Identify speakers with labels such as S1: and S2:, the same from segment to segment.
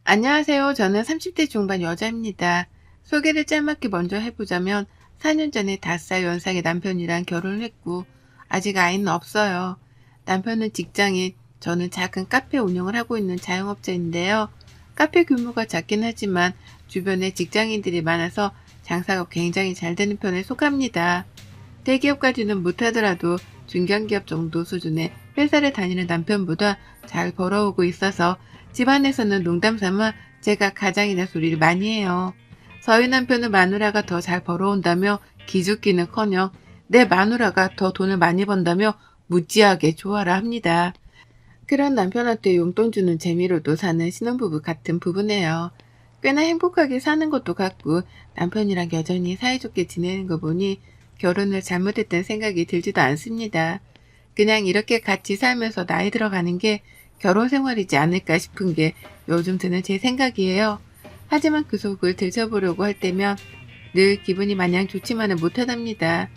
S1: 안녕하세요. 저는 30대 중반 여자입니다. 소개를 짤막히 먼저 해보자면 4년 전에 5살 연상의 남편이랑 결혼을 했고 아직 아이는 없어요. 남편은 직장인, 저는 작은 카페 운영을 하고 있는 자영업자인데요. 카페 규모가 작긴 하지만 주변에 직장인들이 많아서 장사가 굉장히 잘 되는 편에 속합니다. 대기업까지는 못하더라도 중견기업 정도 수준의 회사를 다니는 남편보다 잘 벌어오고 있어서 집안에서는 농담 삼아 제가 가장이라 소리를 많이 해요. 저희 남편은 마누라가 더 잘 벌어온다며 기죽기는커녕 내 마누라가 더 돈을 많이 번다며 무지하게 좋아라 합니다. 그런 남편한테 용돈 주는 재미로도 사는 신혼부부 같은 부부네요. 꽤나 행복하게 사는 것도 같고 남편이랑 여전히 사이좋게 지내는 거 보니 결혼을 잘못했다는 생각이 들지도 않습니다. 그냥 이렇게 같이 살면서 나이 들어가는 게 결혼 생활이지 않을까 싶은 게 요즘 드는 제 생각이에요. 하지만 그 속을 들춰보려고 할 때면 늘 기분이 마냥 좋지만은 못하답니다.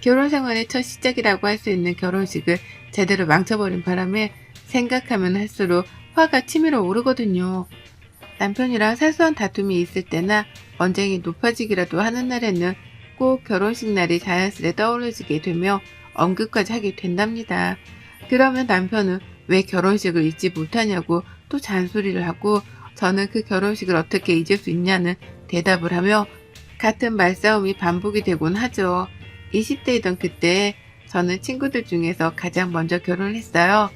S1: 결혼 생활의 첫 시작이라고 할 수 있는 결혼식을 제대로 망쳐버린 바람에 생각하면 할수록 화가 치밀어 오르거든요. 남편이랑 사소한 다툼이 있을 때나 언쟁이 높아지기라도 하는 날에는 꼭 결혼식 날이 자연스레 떠오르게 되며 언급까지 하게 된답니다. 그러면 남편은 왜 결혼식을 잊지 못하냐고 또 잔소리를 하고 저는 그 결혼식을 어떻게 잊을 수 있냐는 대답을 하며 같은 말싸움이 반복이 되곤 하죠. 20대이던 그때 저는 친구들 중에서 가장 먼저 결혼을 했어요.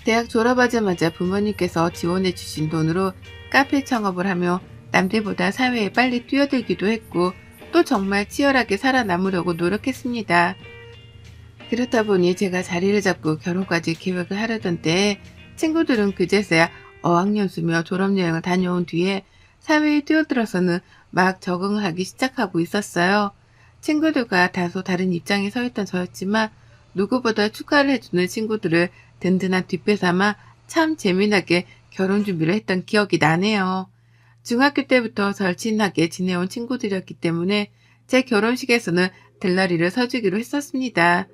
S1: 대학 졸업하자마자 부모님께서 지원해 주신 돈으로 카페 창업을 하며 남들보다 사회에 빨리 뛰어들기도 했고 또 정말 치열하게 살아남으려고 노력했습니다. 그렇다 보니 제가 자리를 잡고 결혼까지 계획을 하려던 때에 친구들은 그제서야 어학연수며 졸업여행을 다녀온 뒤에 사회에 뛰어들어서는 막 적응을 하기 시작하고 있었어요. 친구들과 다소 다른 입장에 서 있던 저였지만 누구보다 축하를 해주는 친구들을 든든한 뒷배 삼아 참 재미나게 결혼 준비를 했던 기억이 나네요. 중학교 때부터 절친하게 지내온 친구들이었기 때문에 제 결혼식에서는 들러리를 서주기로 했었습니다.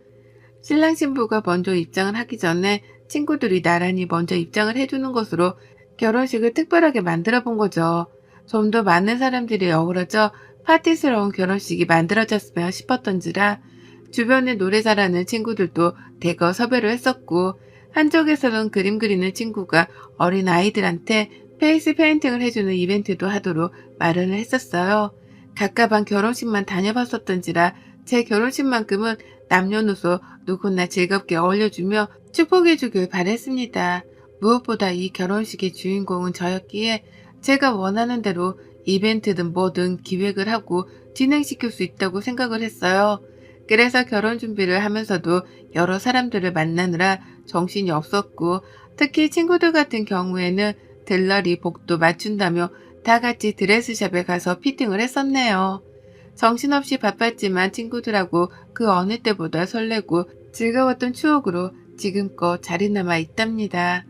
S1: 신랑 신부가 먼저 입장을 하기 전에 친구들이 나란히 먼저 입장을 해주는 것으로 결혼식을 특별하게 만들어 본 거죠. 좀 더 많은 사람들이 어우러져 파티스러운 결혼식이 만들어졌으면 싶었던지라 주변에 노래 잘하는 친구들도 대거 섭외를 했었고 한쪽에서는 그림 그리는 친구가 어린 아이들한테 페이스 페인팅을 해주는 이벤트도 하도록 마련을 했었어요. 갑갑한 결혼식만 다녀봤었던지라 제 결혼식만큼은 남녀노소 누구나 즐겁게 어울려주며 축복해주길 바랬습니다. 무엇보다 이 결혼식의 주인공은 저였기에 제가 원하는 대로 이벤트든 뭐든 기획을 하고 진행시킬 수 있다고 생각을 했어요. 그래서 결혼 준비를 하면서도 여러 사람들을 만나느라 정신이 없었고 특히 친구들 같은 경우에는 들러리 복도 맞춘다며 다 같이 드레스샵에 가서 피팅을 했었네요. 정신없이 바빴지만 친구들하고 그 어느 때보다 설레고 즐거웠던 추억으로 지금껏 자리 남아 있답니다.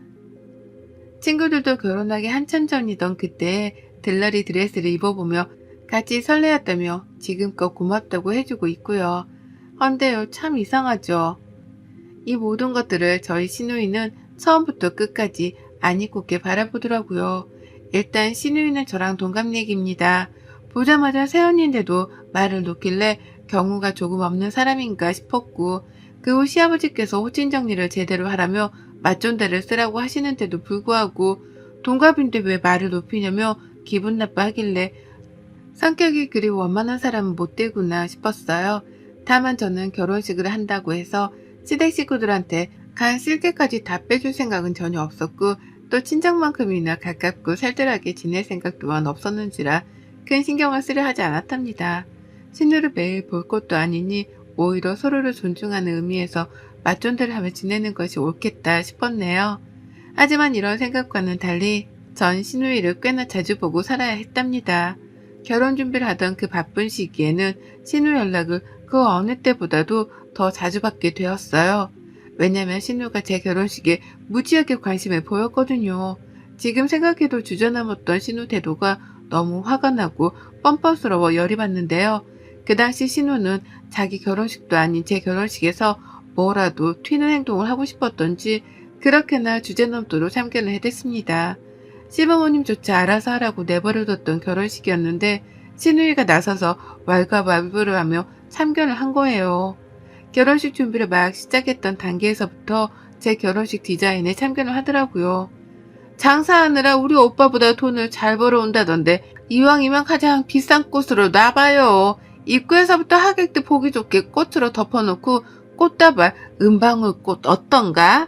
S1: 친구들도 결혼하기 한참 전이던 그때 들러리 드레스를 입어보며 같이 설레었다며 지금껏 고맙다고 해주고 있고요. 헌데요, 참 이상하죠. 이 모든 것들을 저희 시누이는 처음부터 끝까지 안 잊고게 바라보더라고요. 일단 시누이는 저랑 동갑내기입니다. 보자마자 새언니인데도 말을 놓길래 경우가 조금 없는 사람인가 싶었고 그 후 시아버지께서 호칭 정리를 제대로 하라며 맞존대를 쓰라고 하시는데도 불구하고 동갑인데 왜 말을 높이냐며 기분 나빠하길래 성격이 그리 원만한 사람은 못 되구나 싶었어요. 다만 저는 결혼식을 한다고 해서 시댁 식구들한테 간 쓸개까지 다 빼줄 생각은 전혀 없었고 또 친정만큼이나 가깝고 살뜰하게 지낼 생각 또한 없었는지라 큰 신경을 쓰려 하지 않았답니다. 신우를 매일 볼 것도 아니니 오히려 서로를 존중하는 의미에서 맞존대를 하며 지내는 것이 옳겠다 싶었네요. 하지만 이런 생각과는 달리 전 시누이를 꽤나 자주 보고 살아야 했답니다. 결혼 준비를 하던 그 바쁜 시기에는 신우 연락을 그 어느 때보다도 더 자주 받게 되었어요. 왜냐면 신우가 제 결혼식에 무지하게 관심을 보였거든요. 지금 생각해도 주저넘었던 신우 태도가 너무 화가 나고 뻔뻔스러워 열이 받는데요. 그 당시 신우는 자기 결혼식도 아닌 제 결혼식에서 뭐라도 튀는 행동을 하고 싶었던지 그렇게나 주제넘도록 참견을 해댔습니다. 시부모님조차 알아서 하라고 내버려뒀던 결혼식이었는데 시누이가 나서서 왈가왈부를 하며 참견을 한 거예요. 결혼식 준비를 막 시작했던 단계에서부터 제 결혼식 디자인에 참견을 하더라고요. 장사하느라 우리 오빠보다 돈을 잘 벌어온다던데 이왕이면 가장 비싼 꽃으로 놔봐요. 입구에서부터 하객들 보기 좋게 꽃으로 덮어놓고 꽃다발 은방울꽃 어떤가?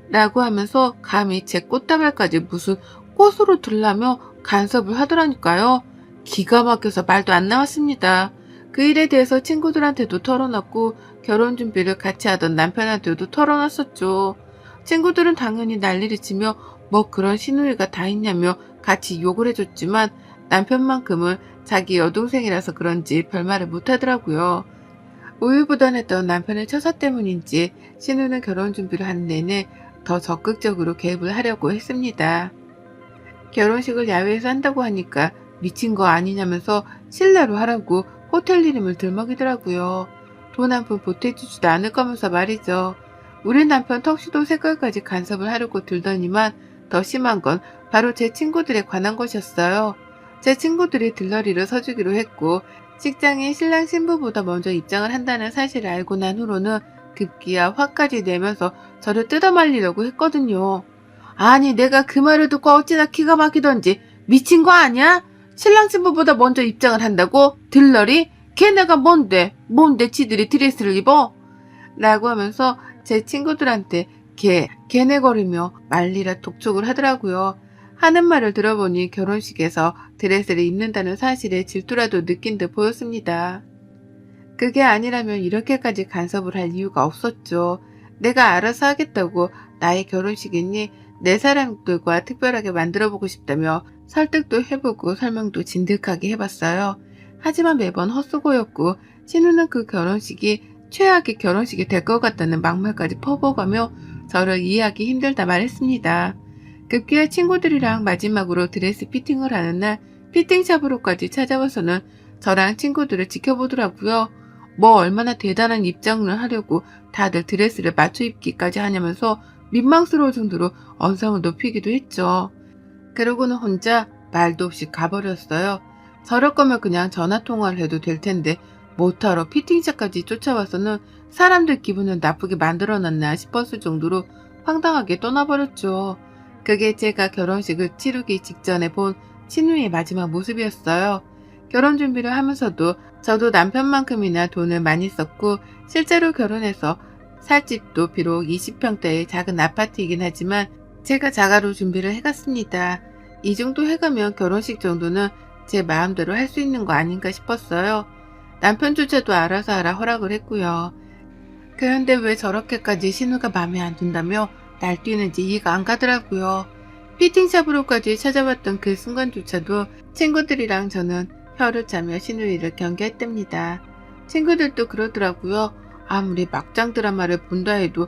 S1: 라고 하면서 감히 제 꽃다발까지 무슨 꽃으로 들라며 간섭을 하더라니까요. 기가 막혀서 말도 안 나왔습니다. 그 일에 대해서 친구들한테도 털어놨고 결혼 준비를 같이 하던 남편한테도 털어놨었죠. 친구들은 당연히 난리를 치며 뭐 그런 시누이가 다 있냐며 같이 욕을 해줬지만 남편만큼은 자기 여동생이라서 그런지 별말을 못하더라고요. 우유부단했던 남편의 처사 때문인지 시누이는 결혼 준비를 하는 내내 더 적극적으로 개입을 하려고 했습니다. 결혼식을 야외에서 한다고 하니까 미친 거 아니냐면서 실내로 하라고 호텔 이름을 들먹이더라고요. 돈 한 푼 보태주지도 않을 거면서 말이죠. 우리 남편 턱시도 색깔까지 간섭을 하려고 들더니만 더 심한 건 바로 제 친구들에 관한 것이었어요. 제 친구들이 들러리를 서주기로 했고 식장에 신랑 신부보다 먼저 입장을 한다는 사실을 알고 난 후로는 급기야 화까지 내면서 저를 뜯어말리려고 했거든요. 아니 내가 그 말을 듣고 어찌나 기가 막히던지 미친 거 아니야? 신랑 신부보다 먼저 입장을 한다고? 들러리? 걔네가 뭔데 지들이 드레스를 입어? 라고 하면서 제 친구들한테 걔네거리며 말리라 독촉을 하더라고요. 하는 말을 들어보니 결혼식에서 드레스를 입는다는 사실에 질투라도 느낀 듯 보였습니다. 그게 아니라면 이렇게까지 간섭을 할 이유가 없었죠. 내가 알아서 하겠다고 나의 결혼식이니 내 사람들과 특별하게 만들어보고 싶다며 설득도 해보고 설명도 진득하게 해봤어요. 하지만 매번 헛수고였고 신우는 그 결혼식이 최악의 결혼식이 될 것 같다는 막말까지 퍼부어가며 저를 이해하기 힘들다 말했습니다. 급기야 친구들이랑 마지막으로 드레스 피팅을 하는 날 피팅샵으로까지 찾아와서는 저랑 친구들을 지켜보더라고요. 뭐 얼마나 대단한 입장을 하려고 다들 드레스를 맞춰 입기까지 하냐면서 민망스러울 정도로 언성을 높이기도 했죠. 그러고는 혼자 말도 없이 가버렸어요. 저럴 거면 그냥 전화통화를 해도 될 텐데 못하러 피팅샵까지 쫓아와서는 사람들 기분을 나쁘게 만들어놨나 싶었을 정도로 황당하게 떠나버렸죠. 그게 제가 결혼식을 치르기 직전에 본 신우의 마지막 모습이었어요. 결혼 준비를 하면서도 저도 남편만큼이나 돈을 많이 썼고 실제로 결혼해서 살 집도 비록 20평대의 작은 아파트이긴 하지만 제가 자가로 준비를 해갔습니다. 이 정도 해가면 결혼식 정도는 제 마음대로 할 수 있는 거 아닌가 싶었어요. 남편조차도 알아서 하라 허락을 했고요. 그런데 왜 저렇게까지 신우가 마음에 안 든다며 날뛰는지 이해가 안 가더라고요. 피팅샵으로까지 찾아왔던 그 순간조차도 친구들이랑 저는 혀를 차며 신우이를 경계했답니다. 친구들도 그러더라고요. 아무리 막장 드라마를 본다 해도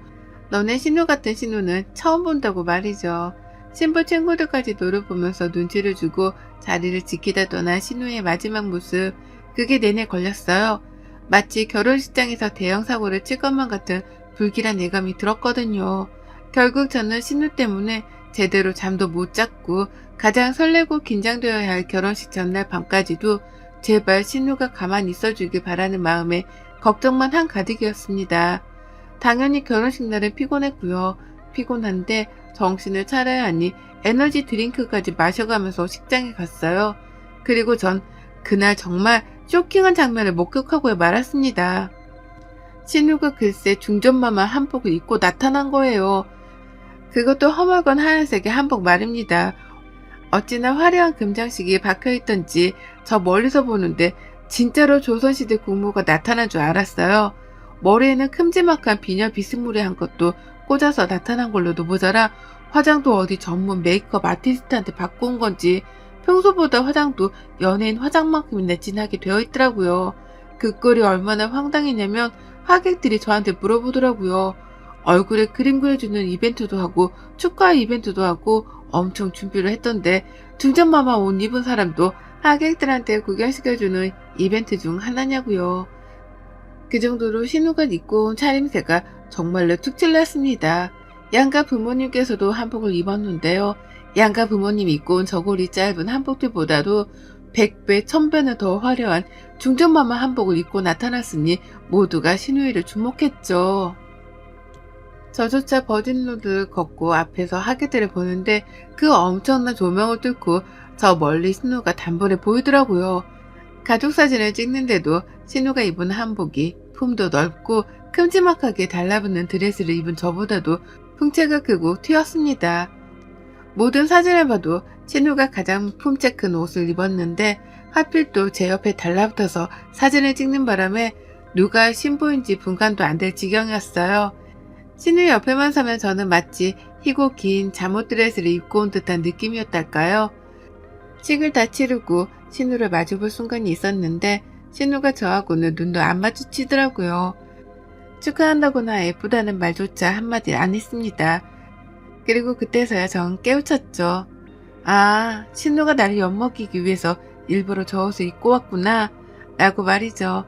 S1: 너네 신우 같은 신우는 처음 본다고 말이죠. 신부 친구들까지 노려보면서 눈치를 주고 자리를 지키다 떠난 신우의 마지막 모습, 그게 내내 걸렸어요. 마치 결혼식장에서 대형 사고를 칠 것만 같은 불길한 예감이 들었거든요. 결국 저는 신우 때문에 제대로 잠도 못 잤고 가장 설레고 긴장되어야 할 결혼식 전날 밤까지도 제발 신우가 가만히 있어주길 바라는 마음에 걱정만 한가득이었습니다. 당연히 결혼식 날은 피곤했고요. 피곤한데 정신을 차려야 하니 에너지 드링크까지 마셔가면서 식장에 갔어요. 그리고 전 그날 정말 쇼킹한 장면을 목격하고 말았습니다. 신우가 글쎄 중전마마 한복을 입고 나타난 거예요. 그것도 허물건 하얀색의 한복 말입니다. 어찌나 화려한 금장식이 박혀있던지 저 멀리서 보는데 진짜로 조선시대 국모가 나타난 줄 알았어요. 머리에는 큼지막한 비녀 비스무리한 것도 꽂아서 나타난 걸로도 모자라 화장도 어디 전문 메이크업 아티스트한테 받고 온 건지 평소보다 화장도 연예인 화장만큼이나 진하게 되어 있더라고요. 그 꼴이 얼마나 황당했냐면 하객들이 저한테 물어보더라고요. 얼굴에 그림 그려주는 이벤트도 하고 축하 이벤트도 하고 엄청 준비를 했던데 중전마마 옷 입은 사람도 하객들한테 구경시켜주는 이벤트 중 하나냐고요. 그 정도로 신우가 입고 온 차림새가 정말로 툭질났습니다. 양가 부모님께서도 한복을 입었는데요. 양가 부모님이 입고 온 저고리 짧은 한복들보다도 100배, 1000배는 더 화려한 중전마마 한복을 입고 나타났으니 모두가 신우이를 주목했죠. 저조차 버진로드를 걷고 앞에서 하객들을 보는데 그 엄청난 조명을 뚫고 저 멀리 신우가 단번에 보이더라고요. 가족 사진을 찍는데도 신우가 입은 한복이 품도 넓고 큼지막하게 달라붙는 드레스를 입은 저보다도 풍채가 크고 튀었습니다. 모든 사진을 봐도 신우가 가장 품째 큰 옷을 입었는데 하필 또 제 옆에 달라붙어서 사진을 찍는 바람에 누가 신부인지 분간도 안 될 지경이었어요. 신우 옆에만 서면 저는 마치 희고 긴 잠옷 드레스를 입고 온 듯한 느낌이었달까요. 식을 다 치르고 신우를 마주볼 순간이 있었는데 신우가 저하고는 눈도 안 마주치더라고요. 축하한다거나 예쁘다는 말조차 한마디 안 했습니다. 그리고 그때서야 전 깨우쳤죠. 아, 신우가 나를 엿먹이기 위해서 일부러 저 옷을 입고 왔구나 라고 말이죠.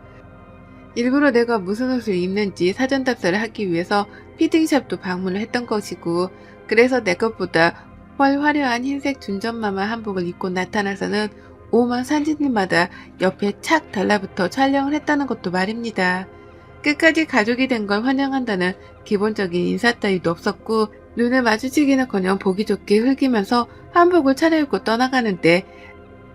S1: 일부러 내가 무슨 옷을 입는지 사전 답사를 하기 위해서 피팅샵도 방문을 했던 것이고, 그래서 내 것보다 훨 화려한 흰색 준전마마 한복을 입고 나타나서는 오만 사진들마다 옆에 착 달라붙어 촬영을 했다는 것도 말입니다. 끝까지 가족이 된 걸 환영한다는 기본적인 인사 따위도 없었고, 눈을 마주치기는커녕 보기 좋게 흘기면서 한복을 차려입고 떠나가는데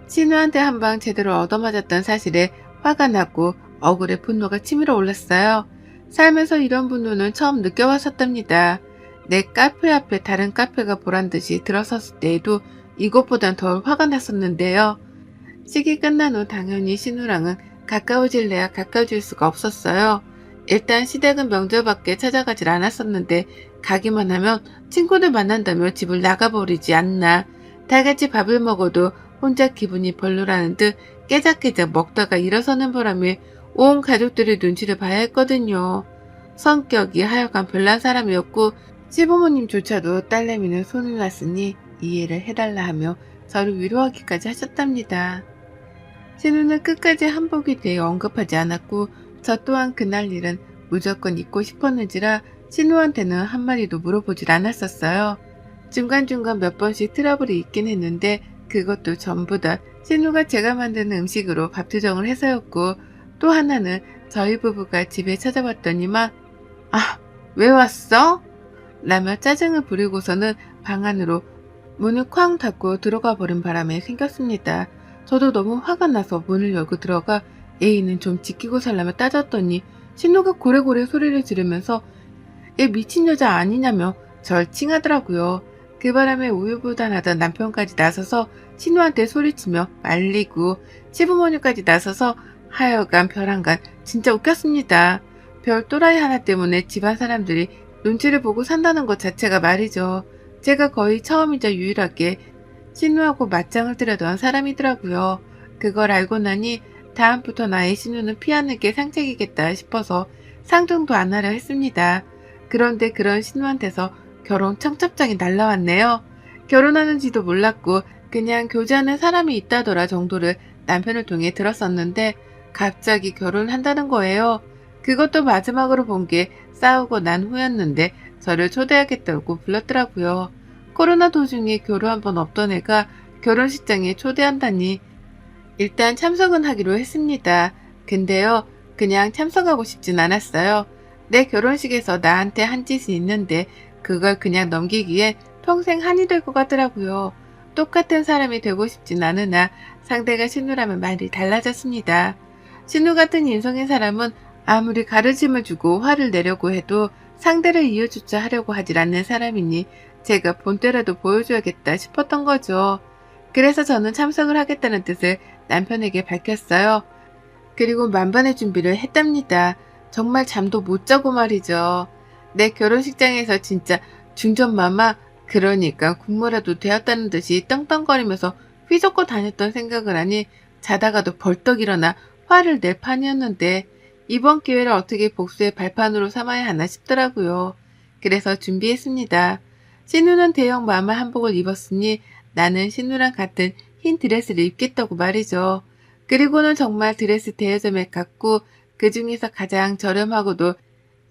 S1: 신우한테 한 방 제대로 얻어맞았던 사실에 화가 나고 억울해 분노가 치밀어 올랐어요. 살면서 이런 분노는 처음 느껴왔었답니다. 내 카페 앞에 다른 카페가 보란듯이 들어섰을 때에도 이것보단 덜 화가 났었는데요. 식이 끝난 후 당연히 신우랑은 가까워질래야 가까워질 수가 없었어요. 일단 시댁은 명절밖에 찾아가질 않았었는데 가기만 하면 친구들 만난다며 집을 나가버리지 않나. 다같이 밥을 먹어도 혼자 기분이 별로라는 듯 깨작깨작 먹다가 일어서는 바람에 온 가족들의 눈치를 봐야 했거든요. 성격이 하여간 별난 사람이었고 시부모님조차도 딸내미는 손을 놨으니 이해를 해달라 하며 저를 위로하기까지 하셨답니다. 신우는 끝까지 한복에 대해 언급하지 않았고 저 또한 그날 일은 무조건 입고 싶었는지라 신우한테는 한마디도 물어보질 않았었어요. 중간중간 몇 번씩 트러블이 있긴 했는데 그것도 전부 다 신우가 제가 만드는 음식으로 밥 투정을 해서였고, 또 하나는 저희 부부가 집에 찾아왔더니만 아, 왜 왔어? 라며 짜증을 부리고서는 방 안으로 문을 쾅 닫고 들어가 버린 바람에 생겼습니다. 저도 너무 화가 나서 문을 열고 들어가 애인은 좀 지키고 살라며 따졌더니 신우가 고래고래 소리를 지르면서 얘 미친 여자 아니냐며 절 칭하더라고요. 그 바람에 우유부단하던 남편까지 나서서 신우한테 소리치며 말리고 시부모님까지 나서서 하여간 별한간 진짜 웃겼습니다. 별 또라이 하나 때문에 집안 사람들이 눈치를 보고 산다는 것 자체가 말이죠. 제가 거의 처음이자 유일하게 신우하고 맞짱을 뜨려던 사람이더라고요. 그걸 알고 나니 다음부터 나의 신우는 피하는 게 상책이겠다 싶어서 상종도 안 하려 했습니다. 그런데 그런 신우한테서 결혼 청첩장이 날라왔네요. 결혼하는지도 몰랐고 그냥 교제하는 사람이 있다더라 정도를 남편을 통해 들었었는데 갑자기 결혼한다는 거예요. 그것도 마지막으로 본 게 싸우고 난 후였는데 저를 초대하겠다고 불렀더라고요. 코로나 도중에 교류 한 번 없던 애가 결혼식장에 초대한다니 일단 참석은 하기로 했습니다. 근데요, 그냥 참석하고 싶진 않았어요. 내 결혼식에서 나한테 한 짓이 있는데 그걸 그냥 넘기기에 평생 한이 될 것 같더라고요. 똑같은 사람이 되고 싶진 않으나 상대가 신우라면 말이 달라졌습니다. 신우 같은 인성의 사람은 아무리 가르침을 주고 화를 내려고 해도 상대를 이해조차 하려고 하질 않는 사람이니 제가 본때라도 보여줘야겠다 싶었던 거죠. 그래서 저는 참석을 하겠다는 뜻을 남편에게 밝혔어요. 그리고 만반의 준비를 했답니다. 정말 잠도 못 자고 말이죠. 내 결혼식장에서 진짜 중전마마, 그러니까 국모라도 되었다는 듯이 떵떵거리면서 휘젓고 다녔던 생각을 하니 자다가도 벌떡 일어나 화를 낼 판이었는데 이번 기회를 어떻게 복수의 발판으로 삼아야 하나 싶더라고요. 그래서 준비했습니다. 신우는 대형 마마 한복을 입었으니 나는 신우랑 같은 흰 드레스를 입겠다고 말이죠. 그리고는 정말 드레스 대여점에 갔고 그 중에서 가장 저렴하고도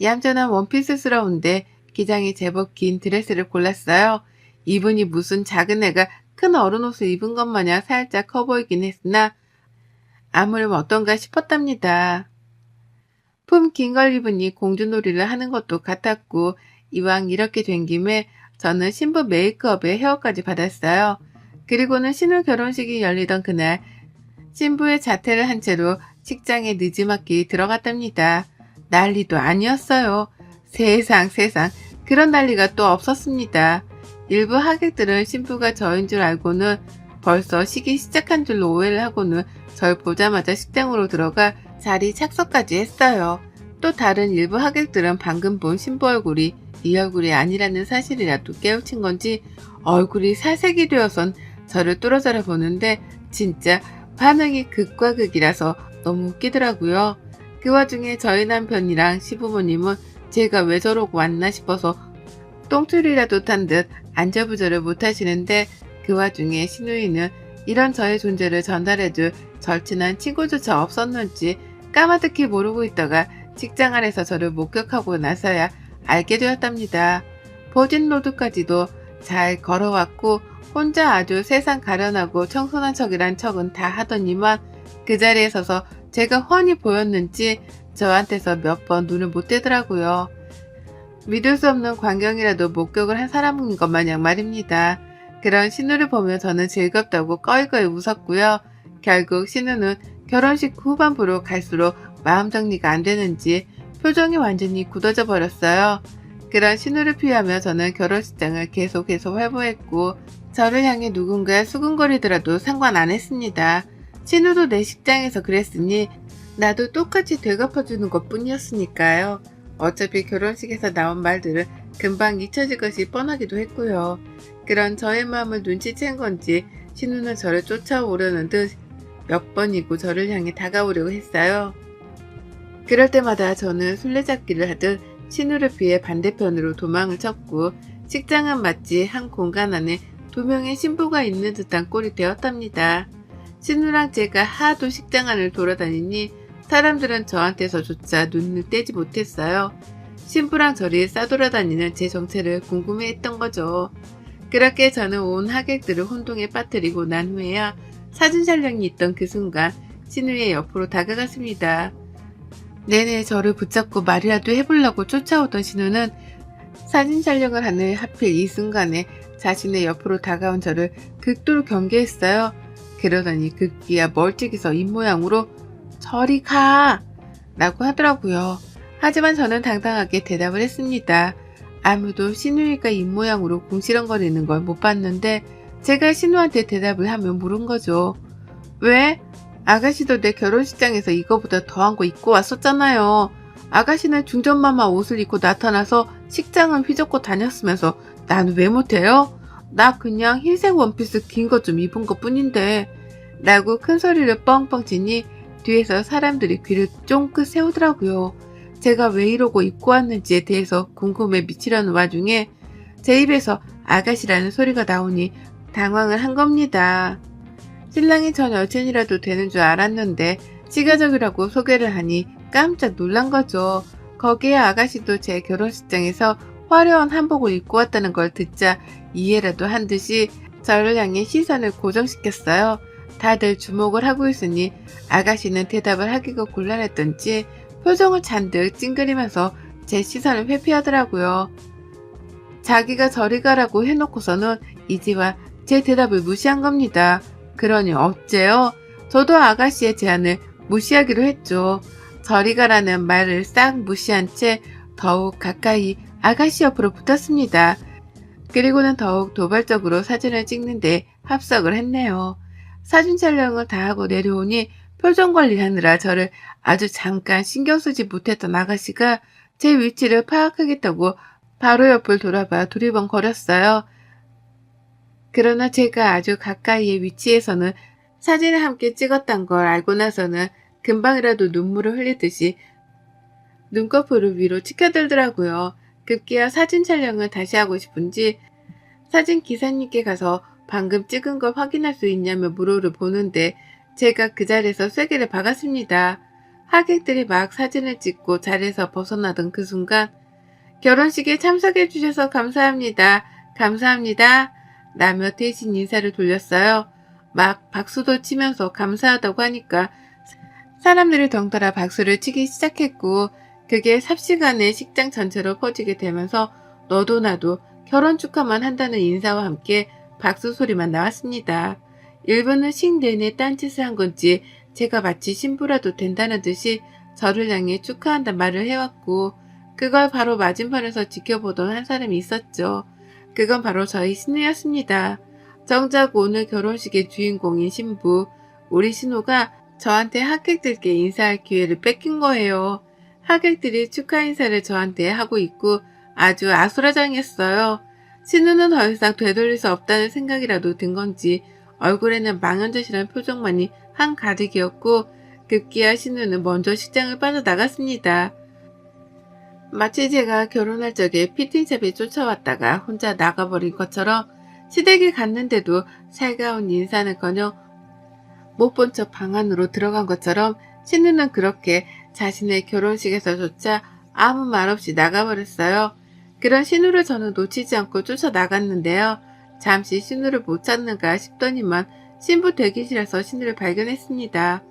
S1: 얌전한 원피스스러운데 기장이 제법 긴 드레스를 골랐어요. 이분이 무슨 작은 애가 큰 어른 옷을 입은 것 마냥 살짝 커 보이긴 했으나 아무렴 어떤가 싶었답니다. 품 긴 걸 입으니 공주놀이를 하는 것도 같았고 이왕 이렇게 된 김에 저는 신부 메이크업에 헤어까지 받았어요. 그리고는 신우 결혼식이 열리던 그날 신부의 자태를 한 채로 식장에 늦지막히 들어갔답니다. 난리도 아니었어요. 세상 그런 난리가 또 없었습니다. 일부 하객들은 신부가 저인 줄 알고는 벌써 시기 시작한 줄로 오해를 하고는 절 보자마자 식장으로 들어가 자리 착석까지 했어요. 또 다른 일부 하객들은 방금 본 신부 얼굴이 이 얼굴이 아니라는 사실이라도 깨우친 건지 얼굴이 살색이 되어선 저를 뚫어져라 보는데 진짜 반응이 극과 극이라서 너무 웃기더라고요. 그 와중에 저희 남편이랑 시부모님은 제가 왜 저러고 왔나 싶어서 똥줄이라도 탄 듯 안절부절을 못하시는데 그 와중에 신우이는 이런 저의 존재를 전달해줄 절친한 친구조차 없었는지 까마득히 모르고 있다가 식장 안에서 저를 목격하고 나서야 알게 되었답니다. 버진로드까지도 잘 걸어왔고 혼자 아주 세상 가련하고 청순한 척이란 척은 다 하더니만 그 자리에 서서 제가 훤히 보였는지 저한테서 몇 번 눈을 못 떼더라고요. 믿을 수 없는 광경이라도 목격을 한 사람인 것 마냥 말입니다. 그런 신우를 보며 저는 즐겁다고 꺼이꺼이 웃었고요. 결국 신우는 결혼식 후반부로 갈수록 마음 정리가 안 되는지 표정이 완전히 굳어져 버렸어요. 그런 신우를 피하며 저는 결혼식장을 계속 활보했고 저를 향해 누군가 수근거리더라도 상관 안 했습니다. 신우도 내 식장에서 그랬으니 나도 똑같이 되갚아주는 것 뿐이었으니까요. 어차피 결혼식에서 나온 말들은 금방 잊혀질 것이 뻔하기도 했고요. 그런 저의 마음을 눈치챈 건지 신우는 저를 쫓아오려는 듯 몇 번이고 저를 향해 다가오려고 했어요. 그럴 때마다 저는 술래잡기를 하듯 신우를 피해 반대편으로 도망을 쳤고 식장은 마치 한 공간 안에 두 명의 신부가 있는 듯한 꼴이 되었답니다. 신우랑 제가 하도 식장 안을 돌아다니니 사람들은 저한테서조차 눈을 떼지 못했어요. 신부랑 저리 싸돌아다니는 제 정체를 궁금해했던 거죠. 그렇게 저는 온 하객들을 혼동에 빠뜨리고 난 후에야 사진 촬영이 있던 그 순간 신우의 옆으로 다가갔습니다. 내내 저를 붙잡고 말이라도 해보려고 쫓아오던 신우는 사진 촬영을 하는 하필 이 순간에 자신의 옆으로 다가온 저를 극도로 경계했어요. 그러더니 급기야 멀찍이서 입모양으로 저리 가! 라고 하더라고요. 하지만 저는 당당하게 대답을 했습니다. 아무도 신우이가 입모양으로 궁시렁거리는 걸 못 봤는데 제가 신우한테 대답을 하면 물은 거죠. 왜? 아가씨도 내 결혼식장에서 이거보다 더한 거 입고 왔었잖아요. 아가씨는 중전마마 옷을 입고 나타나서 식장은 휘젓고 다녔으면서 나는 왜 못해요? 나 그냥 흰색 원피스 긴 거 좀 입은 것 뿐인데 라고 큰 소리를 뻥뻥 치니 뒤에서 사람들이 귀를 쫑긋 세우더라고요. 제가 왜 이러고 입고 왔는지에 대해서 궁금해 미치려는 와중에 제 입에서 아가씨라는 소리가 나오니 당황을 한 겁니다. 신랑이 전 여친이라도 되는 줄 알았는데 시가족이라고 소개를 하니 깜짝 놀란 거죠. 거기에 아가씨도 제 결혼식장에서 화려한 한복을 입고 왔다는 걸 듣자 이해라도 한 듯이 저를 향해 시선을 고정시켰어요. 다들 주목을 하고 있으니 아가씨는 대답을 하기가 곤란했던지 표정을 잔뜩 찡그리면서 제 시선을 회피하더라고요. 자기가 저리 가라고 해놓고서는 이제와 제 대답을 무시한 겁니다. 그러니 어째요? 저도 아가씨의 제안을 무시하기로 했죠. 저리 가라는 말을 싹 무시한 채 더욱 가까이 아가씨 옆으로 붙었습니다. 그리고는 더욱 도발적으로 사진을 찍는데 합석을 했네요. 사진 촬영을 다 하고 내려오니 표정 관리하느라 저를 아주 잠깐 신경 쓰지 못했던 아가씨가 제 위치를 파악하겠다고 바로 옆을 돌아봐 두리번거렸어요. 그러나 제가 아주 가까이의 위치에서는 사진을 함께 찍었단 걸 알고 나서는 금방이라도 눈물을 흘리듯이 눈꺼풀을 위로 치켜들더라고요. 급기야 사진 촬영을 다시 하고 싶은지 사진 기사님께 가서 방금 찍은 걸 확인할 수 있냐며 물어를 보는데 제가 그 자리에서 쐐기를 박았습니다. 하객들이 막 사진을 찍고 자리에서 벗어나던 그 순간 결혼식에 참석해 주셔서 감사합니다. 감사합니다. 라며 대신 인사를 돌렸어요. 막 박수도 치면서 감사하다고 하니까 사람들이 덩달아 박수를 치기 시작했고 그게 삽시간에 식장 전체로 퍼지게 되면서 너도 나도 결혼 축하만 한다는 인사와 함께 박수 소리만 나왔습니다. 일부는 식 내내 딴짓을 한 건지 제가 마치 신부라도 된다는 듯이 저를 향해 축하한다 말을 해왔고 그걸 바로 맞은편에서 지켜보던 한 사람이 있었죠. 그건 바로 저희 신우였습니다. 정작 오늘 결혼식의 주인공인 신부, 우리 신우가 저한테 하객들께 인사할 기회를 뺏긴 거예요. 하객들이 축하 인사를 저한테 하고 있고 아주 아수라장이었어요. 신우는 더 이상 되돌릴 수 없다는 생각이라도 든 건지 얼굴에는 망연자실한 표정만이 한가득이었고 급기야 신우는 먼저 식장을 빠져나갔습니다. 마치 제가 결혼할 적에 피팅샵에 쫓아왔다가 혼자 나가버린 것처럼 시댁에 갔는데도 살가운 인사는커녕 못 본 척 방 안으로 들어간 것처럼 신우는 그렇게 자신의 결혼식에서조차 아무 말 없이 나가버렸어요. 그런 신우를 저는 놓치지 않고 쫓아나갔는데요. 잠시 신우를 못 찾는가 싶더니만 신부 대기실에서 신우를 발견했습니다.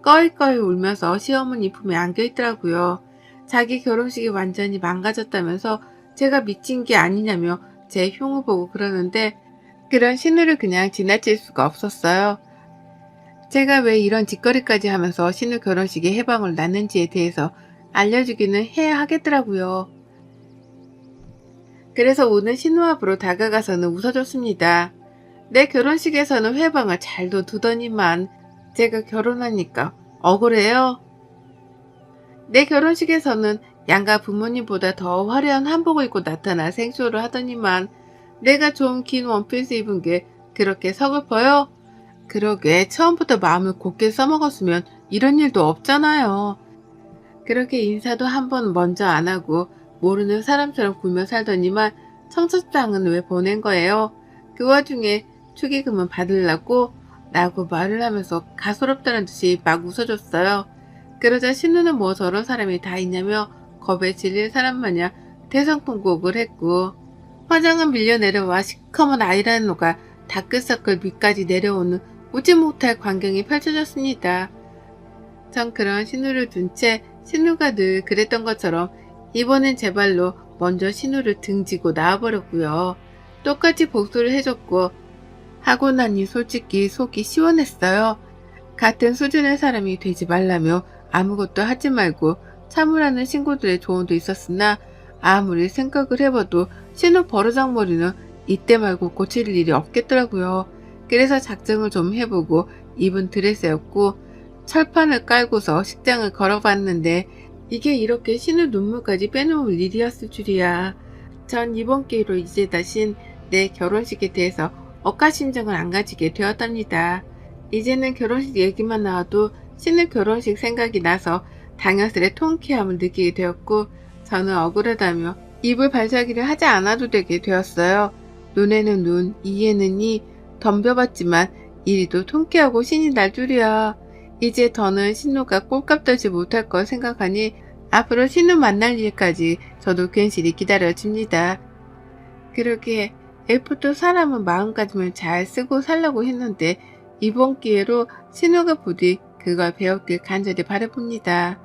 S1: 꺼이꺼이 울면서 시어머니 품에 안겨있더라고요. 자기 결혼식이 완전히 망가졌다면서 제가 미친 게 아니냐며 제 흉을 보고 그러는데 그런 신우를 그냥 지나칠 수가 없었어요. 제가 왜 이런 짓거리까지 하면서 신우 결혼식에 해방을 났는지에 대해서 알려주기는 해야 하겠더라고요. 그래서 오늘 신우 앞으로 다가가서는 웃어줬습니다. 내 결혼식에서는 회방을 잘도 두더니만 제가 결혼하니까 억울해요. 내 결혼식에서는 양가 부모님보다 더 화려한 한복을 입고 나타나 생쇼를 하더니만 내가 좀 긴 원피스 입은 게 그렇게 서글퍼요? 그러게 처음부터 마음을 곱게 써먹었으면 이런 일도 없잖아요. 그렇게 인사도 한 번 먼저 안 하고 모르는 사람처럼 굴며 살더니만 청첩장은 왜 보낸 거예요? 그 와중에 축의금은 받으려고? 라고 말을 하면서 가소롭다는 듯이 막 웃어줬어요. 그러자 신우는 뭐 저런 사람이 다 있냐며 겁에 질릴 사람 마냥 대성통곡을 했고 화장은 밀려 내려와 시커먼 아이라이너가 다크서클 밑까지 내려오는 웃지 못할 광경이 펼쳐졌습니다. 전 그런 신우를 둔 채 신우가 늘 그랬던 것처럼 이번엔 제 발로 먼저 신우를 등지고 나와버렸고요. 똑같이 복수를 해줬고 하고 나니 솔직히 속이 시원했어요. 같은 수준의 사람이 되지 말라며 아무것도 하지 말고 참으라는 친구들의 조언도 있었으나 아무리 생각을 해봐도 신우 버르장머리는 이때 말고 고칠 일이 없겠더라고요. 그래서 작정을 좀 해보고 입은 드레스였고 철판을 깔고서 식장을 걸어봤는데 이게 이렇게 신우 눈물까지 빼놓을 일이었을 줄이야. 전 이번 기회로 이제 다신 내 결혼식에 대해서 억가심정을 안 가지게 되었답니다. 이제는 결혼식 얘기만 나와도 신우 결혼식 생각이 나서 당연스레 통쾌함을 느끼게 되었고 저는 억울하다며 입을 발차기를 하지 않아도 되게 되었어요. 눈에는 눈, 이에는 이 덤벼봤지만 이리도 통쾌하고 신이 날 줄이야. 이제 더는 신우가 꼴값 떨지 못할 걸 생각하니 앞으로 신우 만날 일까지 저도 괜시리 기다려집니다. 그러게 애프터 사람은 마음가짐을 잘 쓰고 살라고 했는데 이번 기회로 신우가 부디 그걸 배웠길 간절히 바라봅니다.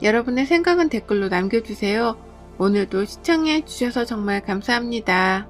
S1: 여러분의 생각은 댓글로 남겨주세요. 오늘도 시청해 주셔서 정말 감사합니다.